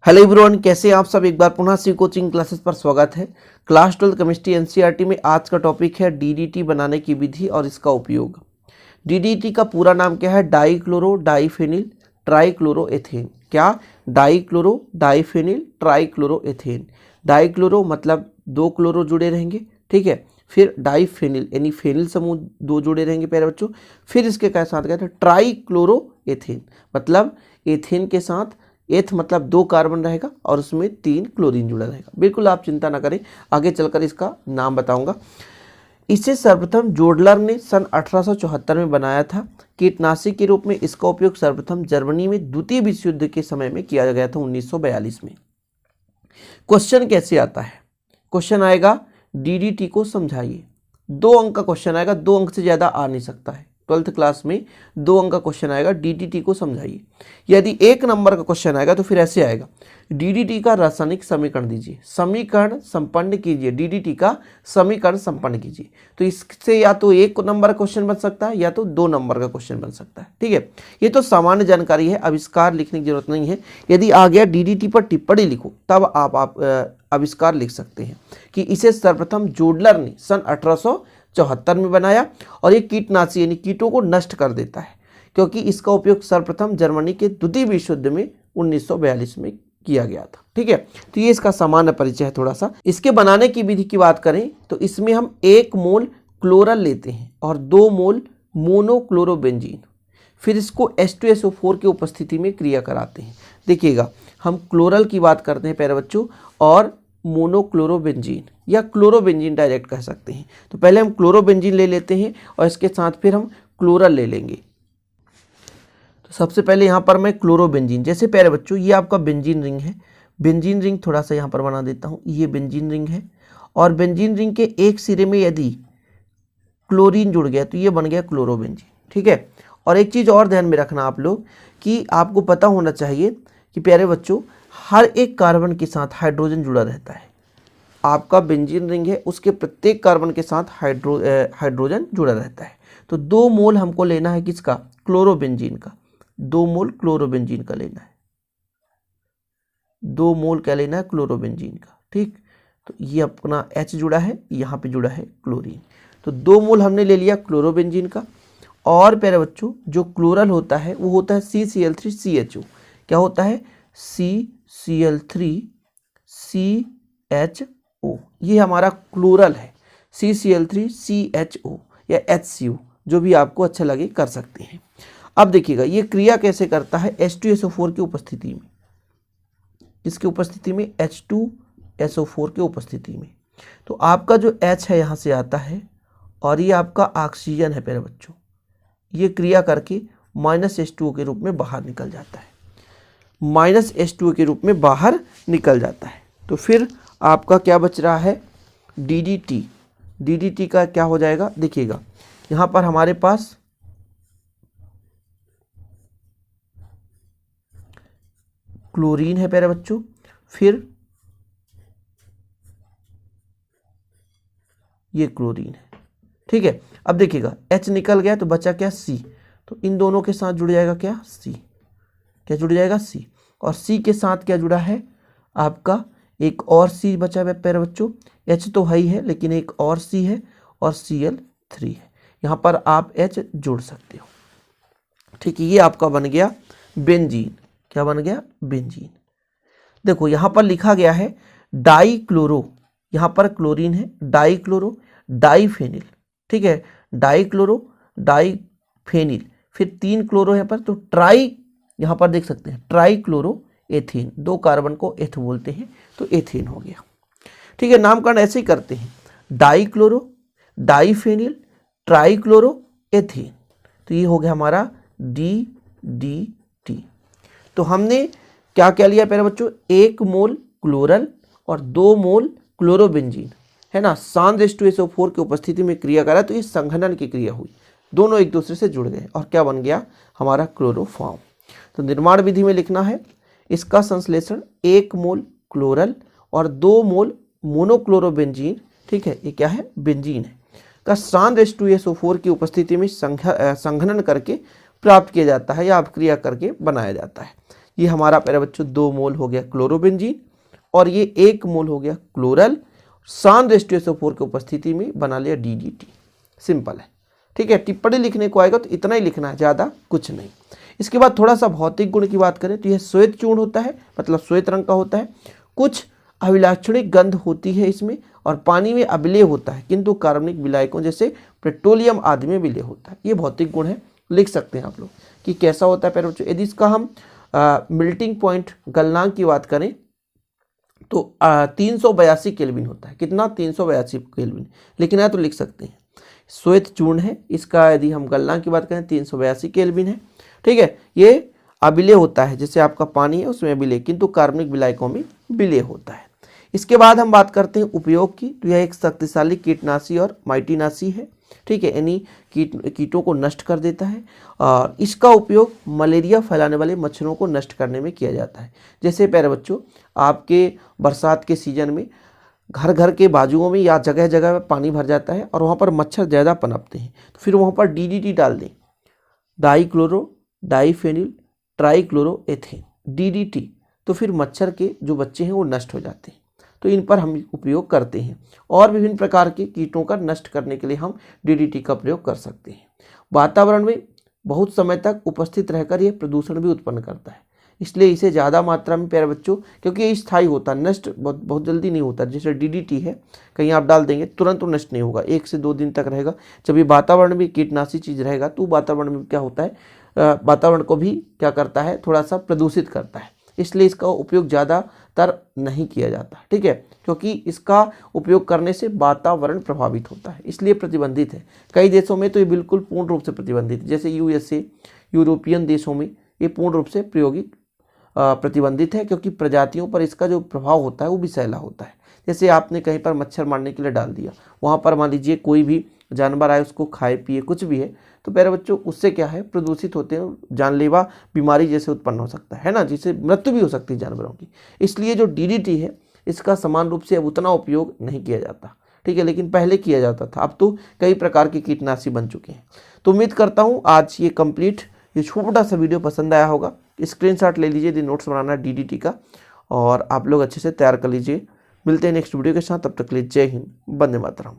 Hello everyone, कैसे हैं आप सब। एक बार पुनः सी कोचिंग क्लासेस पर स्वागत है। क्लास 12 केमिस्ट्री एनसीईआरटी में आज का टॉपिक है डीडीटी बनाने की विधि और इसका उपयोग। डीडीटी का पूरा नाम क्या है? Dichloro diphenyl trichloroethane. क्या? Dichloro diphenyl ट्राइक्लोरोएथेन। डाइक्लोरो मतलब दो क्लोरो जुड़े रहेंगे, ठीक है। फिर डाइफेनिल यानी फेनिल समूह दो जुड़े रहेंगे प्यारे बच्चों। फिर इसके साथ कहते हैं ट्राइक्लोरोएथेन, मतलब एथेन के साथ एथ मतलब दो कार्बन रहेगा और उसमें 3 क्लोरीन जुड़ा रहेगा। बिल्कुल आप चिंता ना करें, आगे चलकर इसका नाम बताऊंगा। इसे सर्वप्रथम जोडलर ने सन 1874 में बनाया था। कीटनाशी के रूप में इसका उपयोग सर्वप्रथम जर्मनी में द्वितीय विश्व युद्ध के समय में किया गया था 1942 में। क्वेश्चन कैसे आता है? क्वेश्चन आएगा डीडीटी को समझाइए। 2 अंक का क्वेश्चन आएगा, 2 अंक से ज्यादा आ नहीं सकता है। 12th क्लास में 2 अंक का क्वेश्चन आएगा, डीडीटी को समझाइए। यदि 1 नंबर का क्वेश्चन आएगा तो फिर ऐसे आएगा, डीडीटी का रासायनिक समीकरण दीजिए, समीकरण संपन्न कीजिए, डीडीटी का समीकरण संपन्न कीजिए। तो इससे या तो 1 नंबर का क्वेश्चन बन सकता है या तो 2 नंबर का क्वेश्चन बन सकता है, ठीक है। ये तो सामान्य जानकारी है, आविष्कार लिखने की जरूरत नहीं है। यदि आ गया डीडीटी पर टिप्पणी लिखो तब आप आविष्कार लिख सकते हैं कि इसे सर्वप्रथम जोडलर ने सन 1874 में बनाया और ये कीटनाशी यानी कीटों को नष्ट कर देता है, क्योंकि इसका उपयोग सर्वप्रथम जर्मनी के द्वितीय विश्व युद्ध में 1942 में किया गया था, ठीक है। तो ये इसका सामान्य परिचय है थोड़ा सा। इसके बनाने की विधि की बात करें तो इसमें हम 1 मोल क्लोरल लेते हैं और 2 मोल मोनोक्लोरोबेंजीन, फिर इसको H2SO4 की उपस्थिति में क्रिया कराते हैं। देखिएगा, हम क्लोरल की बात करते हैं प्यारे बच्चों और मोनोक्लोरोबेंजीन या क्लोरोबेंजीन डायरेक्ट कह सकते हैं। तो पहले हम क्लोरोबेंजीन ले लेते हैं और इसके साथ फिर हम क्लोरल ले लेंगे। तो सबसे पहले यहाँ पर मैं क्लोरोबेंजीन, जैसे प्यारे बच्चों ये आपका बेंजीन रिंग है, बेंजीन रिंग थोड़ा सा यहाँ पर बना देता हूँ, ये बेंजीन रिंग है और बेंजीन रिंग के एक सिरे में यदि क्लोरीन जुड़ गया तो ये बन गया क्लोरोबेंजीन, ठीक है। और एक चीज़ और ध्यान में रखना आप लोग कि आपको पता होना चाहिए कि प्यारे बच्चों हर एक कार्बन के साथ हाइड्रोजन जुड़ा रहता है। आपका बेंजीन रिंग है, उसके प्रत्येक कार्बन के साथ हाइड्रोजन जुड़ा रहता है। तो 2 मोल हमको लेना है किसका? क्लोरोबेंजीन का। 2 मोल क्लोरोबेंजीन का लेना है, 2 मोल क्या लेना है? क्लोरोबेंजीन का, ठीक। तो ये अपना H जुड़ा है, यहाँ पे जुड़ा है क्लोरीन। तो 2 मोल हमने ले लिया क्लोरोबेंजीन का। और प्यारे बच्चों जो क्लोरल होता है वो होता है CCl3CHO। क्या होता है? CCl3CHO, ये हमारा क्लोरल है। CCl3CHO या HCO, जो भी आपको अच्छा लगे कर सकते हैं। अब देखिएगा ये क्रिया कैसे करता है H2SO4 की उपस्थिति में। किसकी उपस्थिति में? H2SO4 की उपस्थिति में। तो आपका जो H है यहाँ से आता है और ये आपका ऑक्सीजन है प्यारे बच्चों, ये क्रिया करके -H2O के रूप में बाहर निकल जाता है, -H2O के रूप में बाहर निकल जाता है। तो फिर आपका क्या बच रहा है? DDT। DDT का क्या हो जाएगा? देखिएगा यहाँ पर हमारे पास क्लोरीन है प्यारे बच्चों, फिर ये क्लोरीन है, ठीक है। अब देखिएगा H निकल गया तो बचा क्या? C। तो इन दोनों के साथ जुड़ जाएगा क्या? C। क्या जुड़ जाएगा? C। और C के साथ क्या जुड़ा है? आपका एक और C बचा है प्यारे बच्चों। H तो है ही है लेकिन एक और C है और Cl3 है। यहाँ पर आप H जोड़ सकते हो, ठीक है। ये आपका बन गया बेंजीन। क्या बन गया? बेंजीन। देखो यहाँ पर लिखा गया है डाइक्लोरो, यहाँ पर क्लोरीन है, डाइक्लोरो डाइफेनिल, ठीक है। डाइक्लोरो डाइफेनिल, फिर 3 क्लोरो यहाँ पर, तो ट्राई, यहाँ पर देख सकते हैं ट्राइक्लोरो एथेन, 2 कार्बन को एथ बोलते हैं, तो एथेन हो गया, ठीक है। नामकरण ऐसे ही करते हैं, डाइक्लोरो डाइफेनिल ट्राइक्लोरो एथेन। तो ये हो गया हमारा DDT। तो हमने क्या क्या लिया प्यारे बच्चों? 1 मोल क्लोरल और 2 मोल क्लोरोबेंजीन, है ना, सांद्र H2SO4 की उपस्थिति में क्रिया करा, तो ये संघनन की क्रिया हुई, दोनों एक दूसरे से जुड़ गए और क्या बन गया? हमारा क्लोरोफॉर्म। तो निर्माण विधि में लिखना है इसका संश्लेषण 1 मोल क्लोरल और 2 मोल मोनोक्लोरोबेंजीन, ठीक है, ये क्या है? बेंजीन है, का सांद्र H2SO4 की उपस्थिति में संघनन करके प्राप्त किया जाता है या अपक्रिया करके बनाया जाता है। ये हमारा प्यारे बच्चों 2 मोल हो गया क्लोरोबेंजीन और ये 1 मोल हो गया क्लोरल। सान रेशियो से 4 की उपस्थिति में बना लिया DDT। सिंपल है, ठीक है। टिप्पणी लिखने को आएगा तो इतना ही लिखना है, ज़्यादा कुछ नहीं। इसके बाद थोड़ा सा भौतिक गुण की बात करें तो यह श्वेत चूर्ण होता है, मतलब श्वेत रंग का होता है। कुछ अभिलाक्षणिक गंध होती है इसमें और पानी में अविलेय होता है, किंतु कार्बनिक विलायकों जैसे पेट्रोलियम आदि में विलेय होता है। ये भौतिक गुण है, लिख सकते हैं आप लोग कि कैसा होता है प्यारे बच्चों। यदि इसका हम मेल्टिंग पॉइंट गलनांक की बात करें तो 382 केल्विन होता है। कितना? 382 केल्विन, लिखना है तो लिख सकते हैं। श्वेत चूर्ण है, इसका यदि हम गलनांक की बात करें 382 केल्विन है, ठीक है। ये अविलेय होता है, जैसे आपका पानी है उसमें अविलेय, किंतु कार्बनिक विलायकों में विलेय होता है। इसके बाद हम बात करते हैं उपयोग की, तो यह एक शक्तिशाली कीटनाशी और माइटिनाशी है, ठीक है। यानी कीटों को नष्ट कर देता है और इसका उपयोग मलेरिया फैलाने वाले मच्छरों को नष्ट करने में किया जाता है। जैसे प्यारे बच्चों, आपके बरसात के सीजन में घर घर के बाजुओं में या जगह जगह में पानी भर जाता है और वहाँ पर मच्छर ज़्यादा पनपते हैं, तो फिर वहाँ पर DDT डाल दें, डाईक्लोरो डाईफेनिल ट्राईक्लोरोएथेन, DDT, तो फिर मच्छर के जो बच्चे हैं वो नष्ट हो जाते हैं। तो इन पर हम उपयोग करते हैं और विभिन्न प्रकार के कीटों का नष्ट करने के लिए हम DDT का प्रयोग कर सकते हैं। वातावरण में बहुत समय तक उपस्थित रहकर यह प्रदूषण भी उत्पन्न करता है, इसलिए इसे ज़्यादा मात्रा में प्यारे बच्चों, क्योंकि ये स्थायी होता है, नष्ट बहुत जल्दी नहीं होता। जैसे DDT है, कहीं आप डाल देंगे तुरंत तो नष्ट नहीं होगा, 1 से 2 दिन तक रहेगा। जब ये वातावरण में कीटनाशी चीज़ रहेगा तो वातावरण में क्या होता है, वातावरण को भी क्या करता है, थोड़ा सा प्रदूषित करता है, इसलिए इसका उपयोग ज़्यादातर नहीं किया जाता, ठीक है। क्योंकि इसका उपयोग करने से वातावरण प्रभावित होता है, इसलिए प्रतिबंधित है। कई देशों में तो ये बिल्कुल पूर्ण रूप से प्रतिबंधित है, जैसे USA, यूरोपियन देशों में ये पूर्ण रूप से प्रतिबंधित है, क्योंकि प्रजातियों पर इसका जो प्रभाव होता है वो विषैला होता है। जैसे आपने कहीं पर मच्छर मारने के लिए डाल दिया, वहाँ पर मान लीजिए कोई भी जानवर आए, उसको खाए पिए कुछ भी है, तो प्यारे बच्चों उससे क्या है, प्रदूषित होते हैं, जानलेवा बीमारी जैसे उत्पन्न हो सकता है ना, जिससे मृत्यु भी हो सकती है जानवरों की। इसलिए जो DDT है इसका समान रूप से अब उतना उपयोग नहीं किया जाता, ठीक है, लेकिन पहले किया जाता था। अब तो कई प्रकार के कीटनाशी बन चुके हैं। तो उम्मीद करता हूँ आज ये कंप्लीट, ये छोटा सा वीडियो पसंद आया होगा। स्क्रीनशॉट ले लीजिए, यदि नोट्स बनाना है DDT का, और आप लोग अच्छे से तैयार कर लीजिए। मिलते हैं नेक्स्ट वीडियो के साथ, तब तक के लिए जय हिंद, वंदे मातरम।